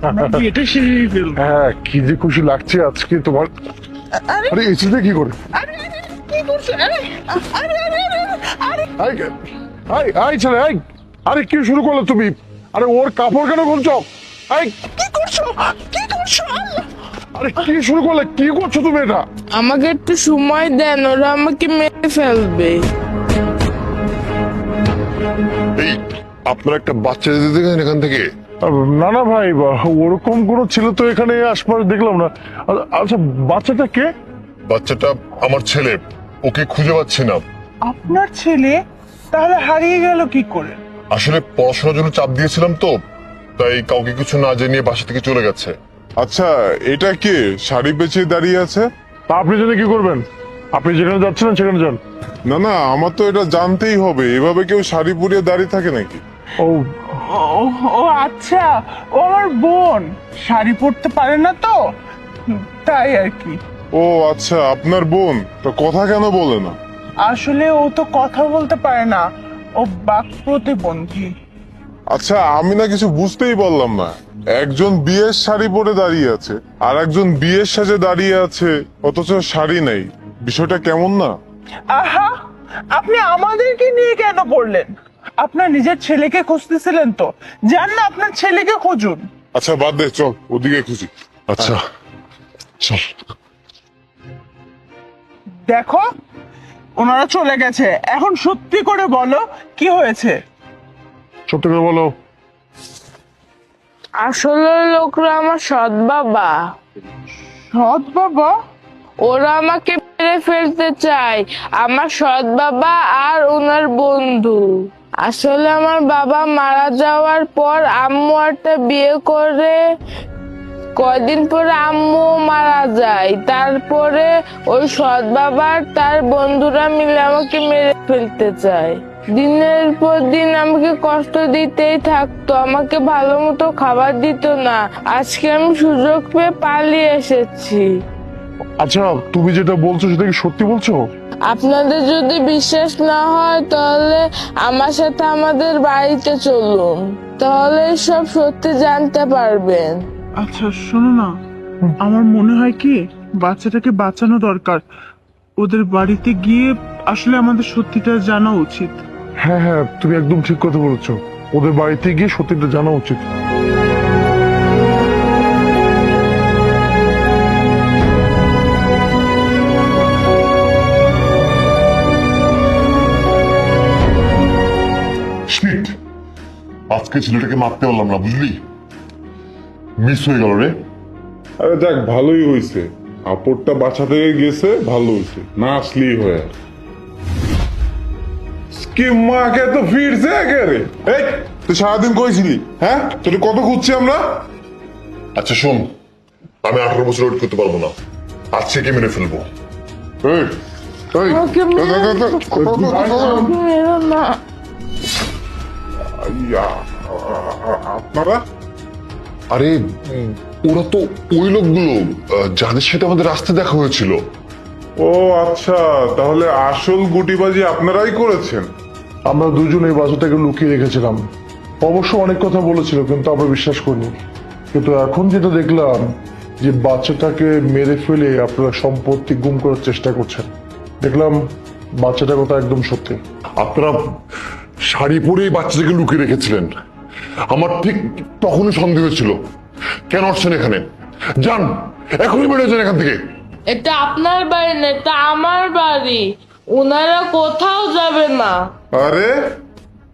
এটা সেরে ফেলবো। হ্যাঁ, কি যে খুশি লাগছে আজকে তোমার। আরে এই ছেলেটা কি করে? কি করছো? আই ছেলে, আই, আরে কি শুরু করলে তুমি? আরে ওর কাপড় কেন খুলছো? আই, কি করছো? কি করছো? আরে কি শুরু করলে? কি করছো তুমি এটা? আমাকে একটু সময় দেন, ওরা আমাকে মেরে ফেলবে। এই আপনার একটা বাচ্চা যেতে দেখেন এখান থেকে? না না ভাই, ওরকম কোনো ছেলে তো এখানে আশপাশ দেখলাম না। আচ্ছা, বাচ্চাটা কে? বাচ্চাটা আমার ছেলে, ওকে খুঁজে পাচ্ছি না। আপনার ছেলে তাহলে হারিয়ে গেল কি করে? আসলে পড়াশোনার জন্য চাপ দিয়েছিলাম তো, তাই কাউকে কিছু না জানিয়ে বাসা থেকে চলে গেছে। আচ্ছা, এটা কে শাড়ি পেঁচিয়ে দাঁড়িয়ে আছে? তা আপনি জেনে কি করবেন? আপনি যেখানে যাচ্ছিলেন সেখানে যান। না না, আমার তো এটা জানতেই হবে, এভাবে কেউ শাড়ি পরিয়ে দাঁড়িয়ে থাকে নাকি? ও, ও আচ্ছা, ও আমার বোন, শাড়ি পরতে পারে না তো, তাই আর কি। ও আচ্ছা, আপনার বোন তো কথা কেন বলে না? আসলে ও তো কথা বলতে পারে না, ও বাক প্রতিবন্ধী। আচ্ছা, আমি না কিছু বুঝতেই পারলাম না। একজন বিয়ের শাড়ি পরে দাঁড়িয়ে আছে আর একজন বিয়ের সাজে দাঁড়িয়ে আছে, অথচ শাড়ি নেই। বিষয়টা কেমন না? আহা, আপনি আমাদেরকে নিয়ে কেন পড়লেন? আপনার নিজের ছেলেকে খুঁজতেছিলেন তো, যান না আপনার ছেলেকে খুঁজুন। আচ্ছা বাদ দে, চল ওদিকে খুঁজি। আচ্ছা চল। দেখো, ওনারা চলে গেছে, এখন সত্যি করে বলো কি হয়েছে। সত্যি করে বলো। আসলে লোকরা আমার সৎ বাবা, সৎ বাবা? ওরা আমাকে মেরে ফেলতে চায়, আমার সৎ বাবা আর ওনার বন্ধু। আসলে আমার বাবা মারা যাওয়ার পর আম্মু একটা বিয়ে করে, কয়দিন পরে আম্মু মারা যায়। তারপরে ওই সৎ বাবার তার বন্ধুরা মিলে আমাকে মেরে ফেলতে চায়। দিনের পর দিন আমাকে কষ্ট দিতেই থাকতো, আমাকে ভালো মতো খাবার দিত না। আজকে আমি সুযোগ পেয়ে পালিয়ে এসেছি। আচ্ছা, তুমি যেটা বলছো সেটা কি সত্যি বলছো? আপনাদের যদি বিশ্বাস না হয় তাহলে আমার সাথে আমাদের বাড়িতে চলুন, তাহলে সব সত্যি জানতে পারবেন। আচ্ছা শোনো না, আমার মনে হয় কি বাচ্চাটাকে বাঁচানো দরকার। ওদের বাড়িতে গিয়ে আসলে আমাদের সত্যিটা জানা উচিত। হ্যাঁ হ্যাঁ, তুমি একদম ঠিক কথা বলেছো। ওদের বাড়িতে গিয়ে সত্যিটা জানা উচিত। শিট, আজকে ছেলেটাকে মারতে পারলাম না, বুঝলি? মিস হয়ে গেল রে। আরে দেখ, ভালোই হয়েছে, আপদটা বাঁচা থেকে গেছে, ভালো হয়েছে, না আসলেই হয়। কি মাকে তো ফিরছে একেবারে। এই তুই সারাদিন কইছিলি, হ্যাঁ? তোর কত খুঁজছি আমরা। আচ্ছা শোন, আমি 18 বছর ওয়েট করতে পারবো না, আজকে কে মেরে ফেলবো। এই, এই, আমাকে মেরো না। ইয়া, আপনারা? আরে ওরা তো ওই লোকগুলো যাদের সাথে আমাদের রাস্তায় দেখা হয়েছিল। ও আচ্ছা, তাহলে আসল গুটিবাজি আপনারাই করেছেন। আমরা দুজন এই বাচ্চাটাকে লুকিয়ে রেখেছিলাম। অবশ্য অনেক কথা বলেছিল, কিন্তু আমরা বিশ্বাস করিনি। কিন্তু এখন যেটা দেখলাম যে বাচ্চাটাকে মেরে ফেলে আপনারা সম্পত্তি গুম করার চেষ্টা করছেন, দেখলাম বাচ্চাটার কথা একদম সত্যি। আপনারা শাড়ি পরেই বাচ্চাটাকে লুকিয়ে রেখেছিলেন। আমার ঠিক তখনই সন্দেহ ছিল। কেন আসছেন এখানে? যান, এখনই বেরোয় যান এখান থেকে। এটা আপনার বাড়ি না, এটা আমার বাড়ি। ওনারা কোথাও যাবে না। আরে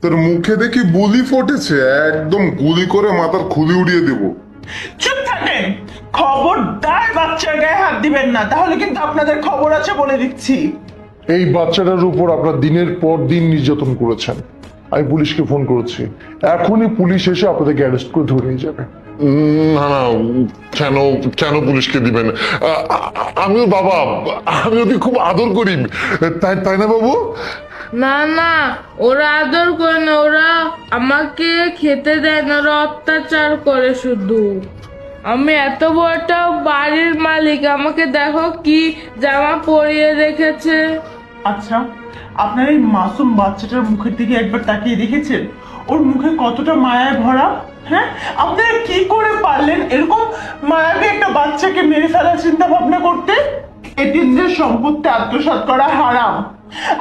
তোর মুখে দেখি বুলি ফুটেছে, একদম গুলি করে মাথার খুলি উড়িয়ে দেব। চুপ থাকেন, খবরদার বাচ্চার গায়ে হাত দিবেন না, তাহলে কিন্তু আপনাদের খবর আছে বলে দিচ্ছি। এই বাচ্চাটার উপর আপনারা দিনের পর দিন নির্যাতন করেছেন। আমি পুলিশকে ফোন করেছি, এখনই পুলিশ এসে আপনাদেরকে অ্যারেস্ট করে ধরে নিয়ে যাবে। না না, কেন কেন পুলিশকে দিবেন? আমিও বাবা, আমি ওকে খুব আদর করি, তাই তাই না বাবু? না না, ওরা আদর করে না, ওরা আমাকে খেতে দেয় না, ওরা অত্যাচার করে শুধু। আমি এত বড় একটা বাড়ির মালিক, আমাকে দেখো কি জামা পরিয়ে রেখেছে। আচ্ছা, আপনার এই মাসুম বাচ্চাটার মুখের দিকে একবার তাকিয়ে দেখেছেন? ওর মুখে কতটা মায়ায় ভরা। হ্যাঁ, আপনারা কি করে পারলেন মেরে ফেলার চিন্তা ভাবনা করতে? এতিমদের সম্পত্তি আত্মসাৎ করা হারাম।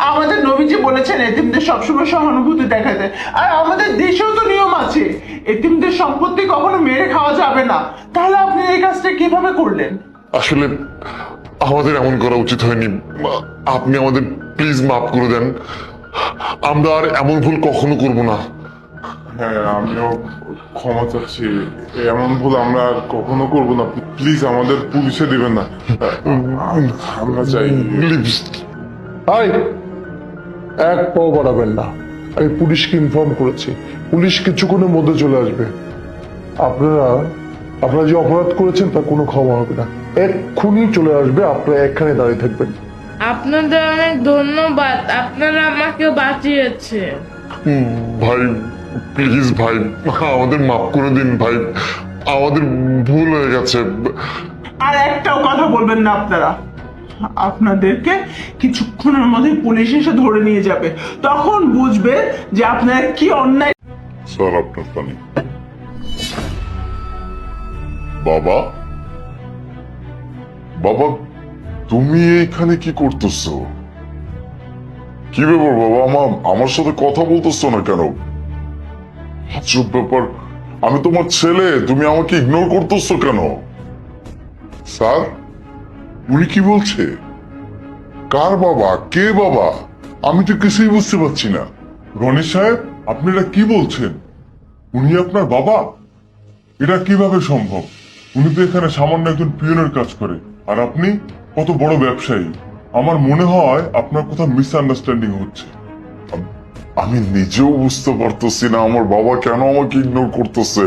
আমাদের নবীজি বলেছেন এতিমদের সবসময় সহানুভূতি দেখাতে, আর আমাদের দেশেও তো নিয়ম আছে এতিমদের সম্পত্তি কখনো মেরে খাওয়া যাবে না। তাহলে আপনি এই কাজটা কিভাবে করলেন? আসলে আমাদের এমন করা উচিত হয়নি। আপনি আমাদের প্লিজ মাফ করে দেন। আমরা আর এমন ভুল কখনো করব না। হ্যাঁ, আমিও ক্ষমা চাচ্ছি। এমন ভুল আমরা আর কখনো করবো না। প্লিজ আমাদের পুলিশে দিবেন না। আমরা চাই। প্লিজ। হাই, এক পাও বাড়াবেন না। আমি পুলিশকে ইনফর্ম করেছি, পুলিশ কিছুক্ষণের মধ্যে চলে আসবে। আপনারা যে অপরাধ করেছেন তার কোনো ক্ষমা হবে না, এক্ষুনি চলে আসবে। আপনারা এখানে দাঁড়িয়ে থাকবেন। আপনাদের অনেক ধন্যবাদ, আপনারা আমাকে বাঁচিয়েছেন। ভাই প্লিজ ভাই, আমাদের মাফ করে দিন ভাই, আমাদের ভুল হয়ে গেছে। আর একটাও কথা বলবেন না আপনারা। আপনাদেরকে কিছুক্ষণের মধ্যে পুলিশ এসে ধরে নিয়ে যাবে, তখন বুঝবে যে আপনারা কি অন্যায়। স্যার আপনার পানি। বাবা, বাবা তুমি এইখানে কি করতেছো? কি ব্যাপার বাবা, আমার সাথে কথা বলতেছো না কেন? আজব ব্যাপার, আমি তোমার ছেলে, তুমি আমাকে ইগনোর করতেছো কেন? স্যার উনি কি বলছে? কার বাবা? কে বাবা? আমি তো কিছুই বুঝতে পারছি না। রনি সাহেব, আপনি এটা কি বলছেন? উনি আপনার বাবা? এটা কিভাবে সম্ভব? উনি তো এখানে সামান্য একজন পিয়নের কাজ করে, আর আপনি কত বড় ব্যবসায়ী। আমার মনে হয় আপনার কোথাও মিসআন্ডারস্ট্যান্ডিং হচ্ছে। আমি নিজেও বুঝতে পারতেছি না আমার বাবা কেন আমাকে ইগনোর করতেছে।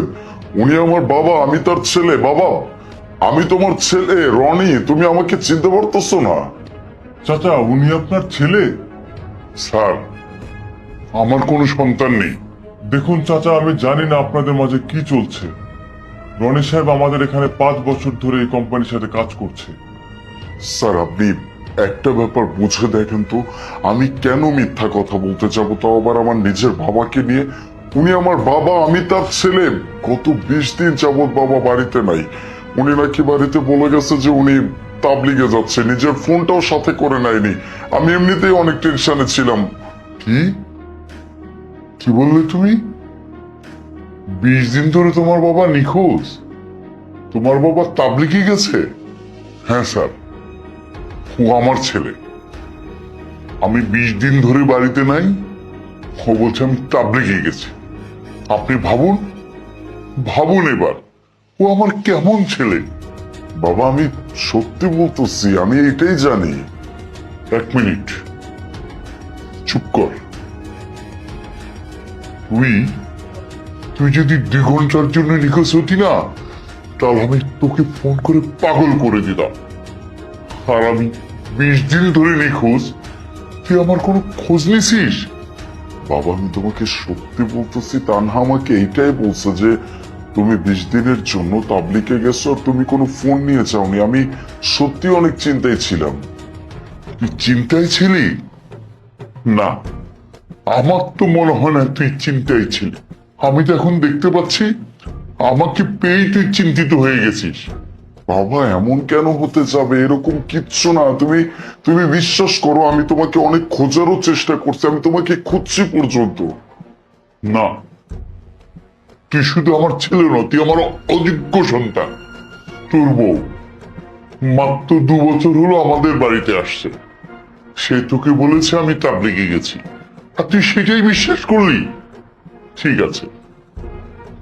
উনি আমার বাবা, আমি তার ছেলে। বাবা আমি তোমার ছেলে রনি, তুমি আমাকে চিনতে পারতেছো না? চাচা, উনি আপনার ছেলে? স্যার আমার কোনো সন্তান নেই। দেখুন চাচা, আমি জানি না আপনাদের মাঝে কি চলছে। রনি সাহেব আমাদের এখানে 5 বছর ধরে এই কোম্পানির সাথে কাজ করছে। স্যার আপনি একটা ব্যাপার বুঝে দেখেন তো, আমি কেন মিথ্যা কথা বলতে যাবো, তাও আবার আমার নিজের বাবাকে নিয়ে? উনি আমার বাবা, আমি তার ছেলে। গত 20 দিন যাবৎ বাবা বাড়িতে নাই। উনি নাকি বাড়িতে বলে গেছে যে উনি তাবলিগে যাচ্ছে, নিজের ফোনটাও সাথে করে নেয়নি। আমি এমনিতেই অনেক টেনশনে ছিলাম। কি কি বললে তুমি? 20 দিন ধরে তোমার বাবা নিখোঁজ? তোমার বাবা তাবলিগে গেছে? হ্যাঁ স্যার, ও আমার ছেলে। আমি 20 দিন ধরে বাড়িতে নাই, ও বলছে আমি তাবলিগে গেছি। আপনি ভাবুন, ভাবুন এবার, ও আমার কেমন ছেলে? বাবা আমি সত্যি বলতেছি, আমি এটাই জানি। 1 মিনিট চুপ কর। তুই যদি 2 ঘন্টার জন্য নিখোঁজ হতি না, তাহলে আমি তোকে ফোন করে পাগল করে দিতাম। আর আমি 20 দিন ধরে নিখোঁজ, তুই আমার কোনো খোঁজ নিছিস? বাবা আমি তোমাকে সত্যি বলতেছি, তানহা আমাকে এইটাই বলছে যে তুমি 20 দিনের জন্য তাবলিগে গেছো আর তুমি কোনো ফোন নিয়ে যাওনি। আমি সত্যি অনেক চিন্তায় ছিলাম। তুই চিন্তায় ছিলি? না, আমার তো মনে হয় না তুই চিন্তায় ছিলি। আমি তো এখন দেখতে পাচ্ছি আমাকে পেয়েই তুই চিন্তিত হয়ে গেছিস। বাবা এমন কেন হতে যাবে? এরকম কিচ্ছু না। তুমি বিশ্বাস করো, আমি তোমাকে অনেক খোঁজারও চেষ্টা করছি, আমি তোমাকে খুঁজছি পর্যন্ত। না, তুই শুধু আমার ছেলে নয়, তুই আমার অযোগ্য সন্তান। তোর বউ মাত্র 2 বছর হলো আমাদের বাড়িতে আসছে, সে তোকে বলেছে আমি তাবলিগে গেছি, আর তুই সেটাই বিশ্বাস করলি? ঠিক আছে,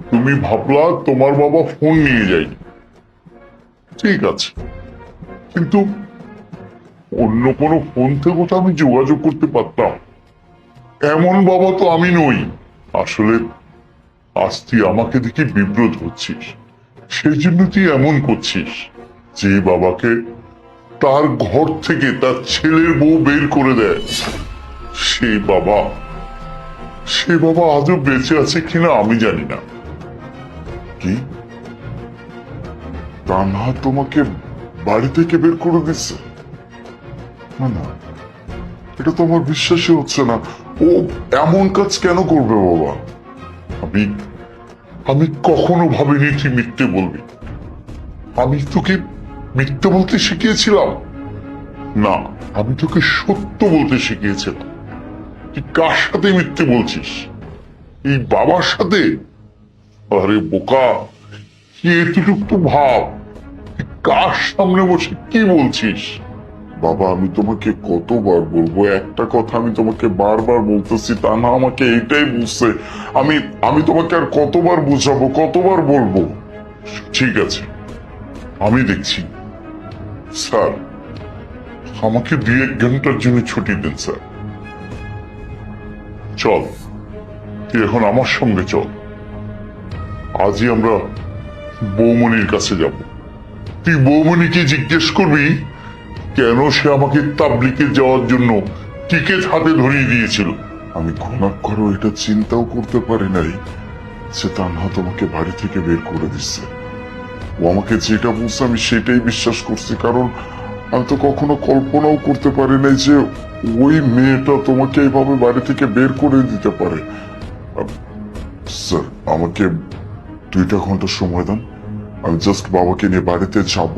তুমি ভাবলা তোমার বাবা ফোন নিয়ে যায়নি, ঠিক আছে, কিন্তু অন্য কোনো ফোন থেকে তো আমি যোগাযোগ করতে পারতাম। এমন বাবা তো আমি নই। আসলে আজ তুই আমাকে দেখে বিব্রত হচ্ছিস, সেই জন্য তুই এমন করছিস। যে বাবাকে তার ঘর থেকে তার ছেলের বউ বের করে দেয়, সেই বাবা আজও বেঁচে আছে কিনা আমি জানি না। কি তানহা তোমাকে বাড়ি থেকে বের করে দিচ্ছে? না না, এটা তো আমার বিশ্বাসই হচ্ছে না। ও এমন কাজ কেন করবে বাবা? আমি কখনো ভাবিনি তুই মিথ্যে বলবি। আমি তোকে মিথ্যে বলতে শিখিয়েছিলাম? না, আমি তোকে সত্য বলতে শিখিয়েছিলাম। তুই কার সাথে মিথ্যে বলছিস? এই বাবার সাথে? আরে বোকা, কি এতটুকু তো ভাব, তুই কার সামনে বসে কি বলছিস? বাবা, আমি তোমাকে কতবার বলবো, একটা কথা আমি তোমাকে বারবার বলতেছি, তা না আমাকে এইটাই বুঝছে। আমি তোমাকে আর কতবার বুঝাবো, কতবার বলবো? ঠিক আছে, আমি দেখছি। স্যার, আমাকে 2-1 ঘন্টার জন্য ছুটি দিন স্যার। চল, তুই এখন আমার সঙ্গে চল। আজই আমরা বৌমনির কাছে যাব। তুই বৌমনিকে জিজ্ঞেস করবি কেন সে আমাকে তাবলিগে যাওয়ার জন্য টিকিট হাতে ধরিয়ে দিয়েছিল। আমি ঘনাক্ষরও এটা চিন্তাও করতে পারি নাই যে তানহা তোমাকে বাড়ি থেকে বের করে দিচ্ছে। ও আমাকে যেটা বলছে আমি সেটাই বিশ্বাস করছি, কারণ আমি তো কখনো কল্পনাও করতে পারি নাই যে ওই মেয়েটা তোমাকে এইভাবে বাড়ি থেকে বের করে দিতে পারে। স্যার, আমাকে 2টা ঘন্টা সময় দেন। আমি জাস্ট বাবাকে নিয়ে বাড়িতে যাব,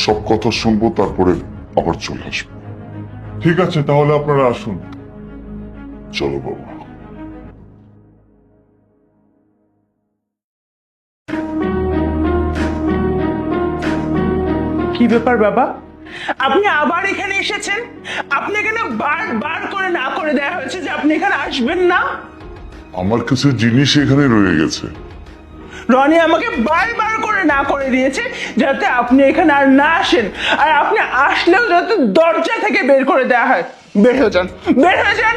সব কথা শুনবো, তারপরে আবার চলে আসবো। ঠিক আছে, তাহলে আপনারা আসুন। চলো বাবা। কি ব্যাপার বাবা, আপনি আবার এখানে এসেছেন? আপনি এখানে বার করে না করে দেওয়া হয়েছে যে আপনি এখানে আসবেন না। আমার কিছু জিনিস এখানে রয়ে গেছে। রনি আমাকে বারবার করে না করে দিয়েছে যাতে আপনি এখানে আর না আসেন, আর আপনি আসলেও যাতে দরজা থেকে বের করে দেওয়া হয়। বের হয়ে যান, বের হয়ে যান।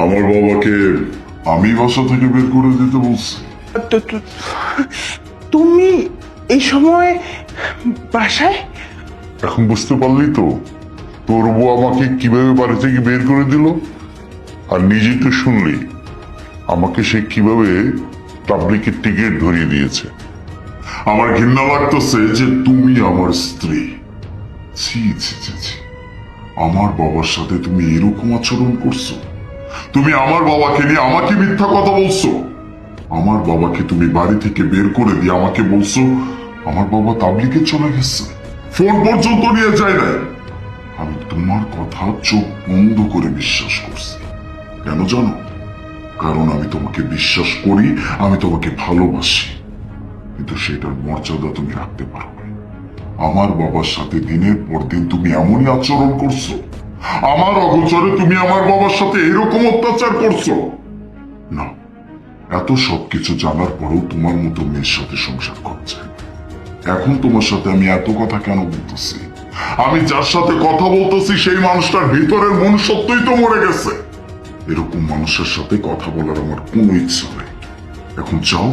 আমার বাবাকে আমি বাসা থেকে বের করে দিতে বলছি। তুমি এই সময় বাসায়? এখন বুঝতে পারলি তো তোর বউ আমাকে কিভাবে বাড়ি থেকে বের করে দিল? আর নিজেই তো শুনলি আমাকে সে কিভাবে তাবলিগের টিকিট ধরিয়ে দিয়েছে। আমার ঘৃণা লাগতেছে যে তুমি আমার স্ত্রী। ছি ছি ছি ছি, আমার বাবার সাথে তুমি এরকম আচরণ করছো? তুমি আমার বাবাকে নিয়ে আমাকে মিথ্যা কথা বলছো। আমার বাবাকে তুমি বাড়ি থেকে বের করে দিয়ে আমাকে বলছো আমার বাবা তাবলিগে চলে গেছে, ফোন পর্যন্ত নিয়ে যায় নাই। আমি তোমার কথা চোখ বন্ধ করে বিশ্বাস করছি। কেন জানো? কারণ আমি তোমাকে বিশ্বাস করি, আমি তোমাকে ভালোবাসি। কিন্তু সেটার মর্যাদা তুমি রাখতে পারো না। আমার বাবার সাথে দিনের পর দিন তুমি এমনই আচরণ করছো। আমার অগোচরে তুমি আমার বাবার সাথে এরকম অত্যাচার করছো। না, এত সবকিছু জানার পরেও তোমার মতো মেয়ের সাথে সংসার করা যায় না। এখন তোমার সাথে আমি এত কথা কেন বলতেছি? আমি যার সাথে কথা বলতেছি সেই মানুষটার ভিতরের মনুষ্যত্বই তো মরে গেছে। এরকম মানুষের সাথে কথা বলার আমার কোনো ইচ্ছা নেই। এখন যাও,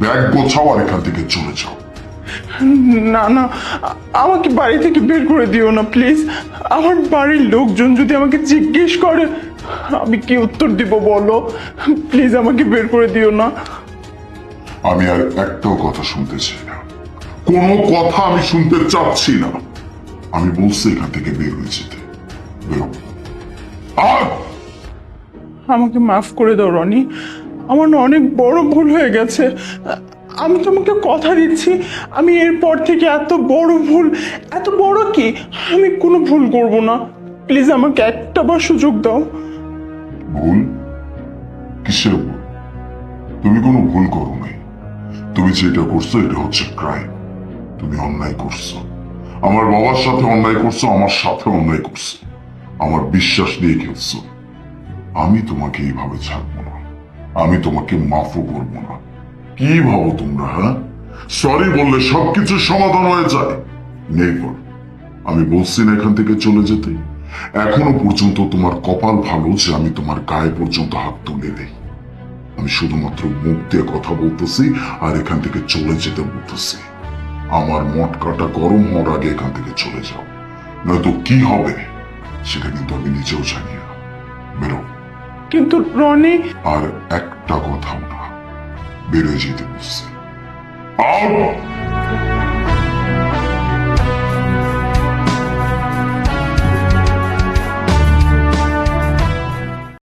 ব্যাগ গোছাও আর এখান থেকে চলে যাও। না না, আমাকে বাড়ি থেকে বের করে দিও না প্লিজ। আমার বাড়ির লোকজন যদি আমাকে জিজ্ঞেস করে আমি কি উত্তর দিব বলো? প্লিজ আমাকে বের করে দিও না। আমি আর একটাও কথা শুনতে চাই না, কোনো কথা আমি শুনতে চাচ্ছি না। আমি বলছি এখান থেকে বের হয়ে যেতে। বেরো। আর আমাকে মাফ করে দাও রনি, আমার না অনেক বড় ভুল হয়ে গেছে। আমি তোমাকে কথা দিচ্ছি আমি এরপর থেকে এত বড় কি আমি কোনো ভুল করব না। প্লিজ আমাকে একটা বার সুযোগ দাও। ভুল? কিসের ভুল? তুমি কোনো ভুল করো নাই। তুমি যেটা করছো এটা হচ্ছে ক্রাইম। তুমি অন্যায় করছো, আমার বাবার সাথে অন্যায় করছো, আমার সাথে অন্যায় করছো, আমার বিশ্বাস দিয়ে খেলছো। আমি তোমাকে এইভাবে ছাড়বো না, আমি তোমাকে মাফও করবো না। কি ভাবো তোমরা? হ্যাঁ, সরি বললে সবকিছু সমাধান হয়ে যায়? নেভার। আমি বলছি না এখান থেকে চলে যেতে। এখনো পর্যন্ত তোমার কপাল ভালো যে আমি তোমার গায়ে পর্যন্ত হাত তুলে নেই। আমি শুধুমাত্র মুখ দিয়ে কথা বলতেছি আর এখান থেকে চলে যেতে বলতেছি। আমার মটকাটা গরম হওয়ার আগে এখান থেকে চলে যাও, নয়তো কি হবে সেটা কিন্তু আমি নিজেও জানি না। বেরো। কিন্তু রনি, আর একটা কথাও না, বেরোয় যেতে বলছি। আউট।